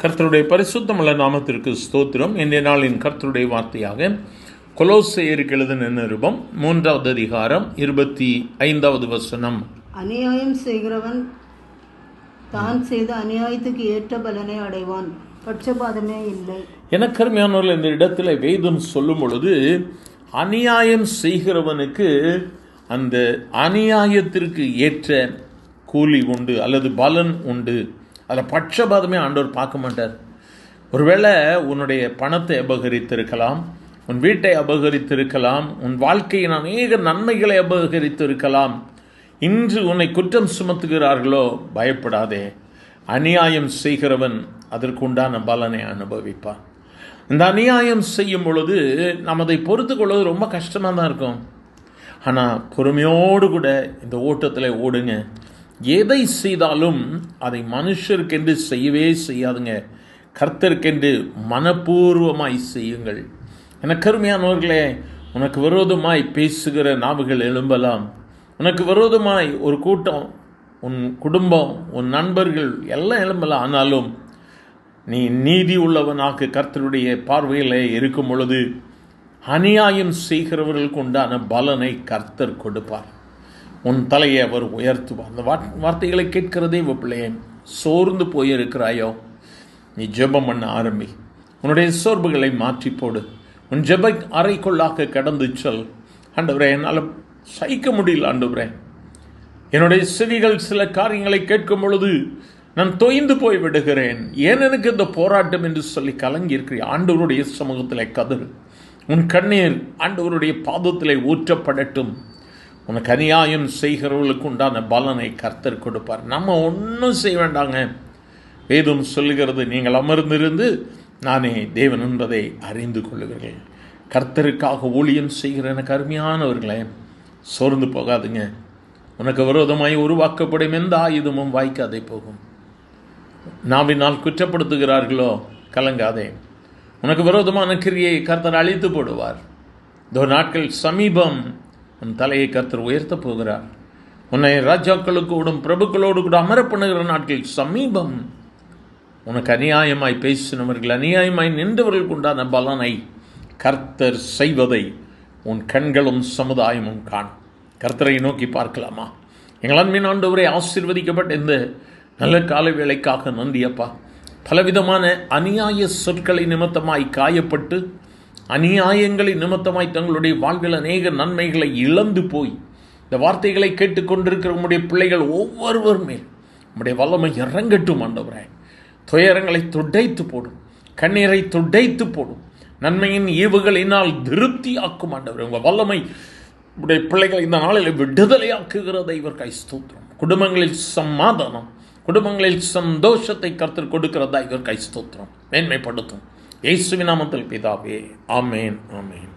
கர்த்தருடைய பரிசுத்தமுள்ள நாமத்திற்கு ஸ்தோத்திரம். இன்றைய நாளின் கர்த்தருடைய வார்த்தையாக கொலோசையருக்கு எழுதின நிருபம் 3வது அதிகாரம் 25வது வசனம். அநியாயம் செய்கிறவன் தான் செய்த அநியாயத்துக்கு ஏற்ற பலனை அடைவான், பட்சபாதமே இல்லை. என கருமையானவர்கள், இந்த இடத்துல வேதம் சொல்லும் பொழுது அநியாயம் செய்கிறவனுக்கு அந்த அநியாயத்திற்கு ஏற்ற கூலி உண்டு அல்லது பலன் உண்டு. அதில் பட்சபாதமே ஆண்டவர் பார்க்க மாட்டார். ஒருவேளை உன்னுடைய பணத்தை அபகரித்திருக்கலாம், உன் வீட்டை அபகரித்திருக்கலாம், உன் வாழ்க்கையின் அநேக நன்மைகளை அபகரித்திருக்கலாம். இன்று உன்னை குற்றம் சுமத்துகிறார்களோ, பயப்படாதே. அநியாயம் செய்கிறவன் அதற்குண்டான பலனை அனுபவிப்பான். இந்த அநியாயம் செய்யும் பொழுது நாம் அதை பொறுத்து கொள்வது ரொம்ப கஷ்டமாக தான் இருக்கும். ஆனால் பொறுமையோடு கூட இந்த ஓட்டத்தில் ஓடுங்க. எதை செய்தாலும் அதை மனுஷருக்கென்று செய்யவே செய்யாதுங்க, கர்த்தருக்கென்று மனப்பூர்வமாய் செய்யுங்கள். என கருமையானவர்களே, உனக்கு விரோதமாய் பேசுகிற நாவுகள் எழும்பலாம். உனக்கு விரோதமாய் ஒரு கூட்டம், உன் குடும்பம், உன் நண்பர்கள் எல்லாம் எழும்பலாம். ஆனாலும் நீ நீதி உள்ளவனாக கர்த்தருடைய பார்வையில் இருக்கும் பொழுது அநியாயம் செய்கிறவர்களுக்கு உண்டான பலனை கர்த்தர் கொடுப்பார். உன் தலையை அவர் உயர்த்துவார். அந்த வார்த்தைகளை கேட்கிறதே பிள்ளையே, சோர்ந்து போயிருக்கிறாயோ, நீ ஜெபம் பண்ண ஆரம்பி. உன்னுடைய சோர்வுகளை மாற்றி போடு. உன் ஜெப அறைக்குள்ளாக கடந்து சொல், ஆண்டவரே, என்னால் சகிக்க முடியல ஆண்டவரே, என்னுடைய செவிகள் சில காரியங்களை கேட்கும் பொழுது நான் தொய்ந்து போய் விடுகிறேன், ஏன் எனக்கு இந்த போராட்டம் என்று சொல்லி கலங்கி இருக்கிற ஆண்டவருடைய சமூகத்தில் கதறு. உன் கண்ணீர் ஆண்டவருடைய பாதத்திலே ஊற்றப்படட்டும். உனக்கு அநியாயம் செய்கிறவர்களுக்கு உண்டான பலனை கர்த்தர் கொடுப்பார். நம்ம ஒன்றும் செய்ய வேண்டாங்க. வேதம் சொல்லுகிறது, நீங்கள் அமர்ந்திருந்து நானே தேவன் என்பதை அறிந்து கொள்ளுவீர்கள். கர்த்தருக்காக ஊழியம் செய்கிற எனக்கு அருமையானவர்களே, சோர்ந்து போகாதுங்க. உனக்கு விரோதமாய் உருவாக்கப்படும் எந்த ஆயுதமும் வாய்க்காதே போகும். நாவினால் குற்றப்படுத்துகிறார்களோ, கலங்காதே. உனக்கு விரோதமான கிரியை கர்த்தர் அழித்து போடுவார். இந்த நாட்கள் சமீபம். உன் தலையை கர்த்தர் உயர்த்த போகிறார். உன்னை ராஜாக்களுக்கூடும் பிரபுக்களோடு கூட அமர பண்ணுகிற நாட்கள் சமீபம். உனக்கு அநியாயமாய் பேசினவர்கள், அநியாயமாய் நின்றவர்களுக்கு உண்டான பலனை கர்த்தர் செய்வதை உன் கண்களும் சமுதாயமும் காணும். கர்த்தரை நோக்கி பார்க்கலாமா? எங்கள் அன்பின் ஆண்டவரே, ஆசீர்வதிக்கப்பட்ட இந்த நல்ல காலை வேளைக்காக நன்றியப்பா. பலவிதமான அநியாய சொற்களை நிமித்தமாய் காயப்பட்டு, அநியாயங்களின் நிமித்தமாய் தங்களுடைய வாழ்வில் அநேக நன்மைகளை இழந்து போய் இந்த வார்த்தைகளை கேட்டுக்கொண்டிருக்கிற உம்முடைய பிள்ளைகள் ஒவ்வொருவர் மேல் உம்முடைய வல்லமை இறங்கட்டும் ஆண்டவரே. துயரங்களை துடைத்து போடும், கண்ணீரை துடைத்து போடும், நன்மையின் ஈவுகளினால் திருப்தி ஆக்கும் ஆண்டவரே. உங்கள் வல்லமை உடைய பிள்ளைகளை இந்த நாளில் விடுதலையாக்குகிறதை இவர் கைஸ்தோத்திரம். குடும்பங்களில் சமாதானம், குடும்பங்களில் சந்தோஷத்தை கர்த்தர் கொடுக்கிறதா இவர் கைஸ்தோத்திரம். மேன்மைப்படுத்தும். இயேசுவின் நாமத்தில் பிதாவே, ஆமேன், ஆமேன்.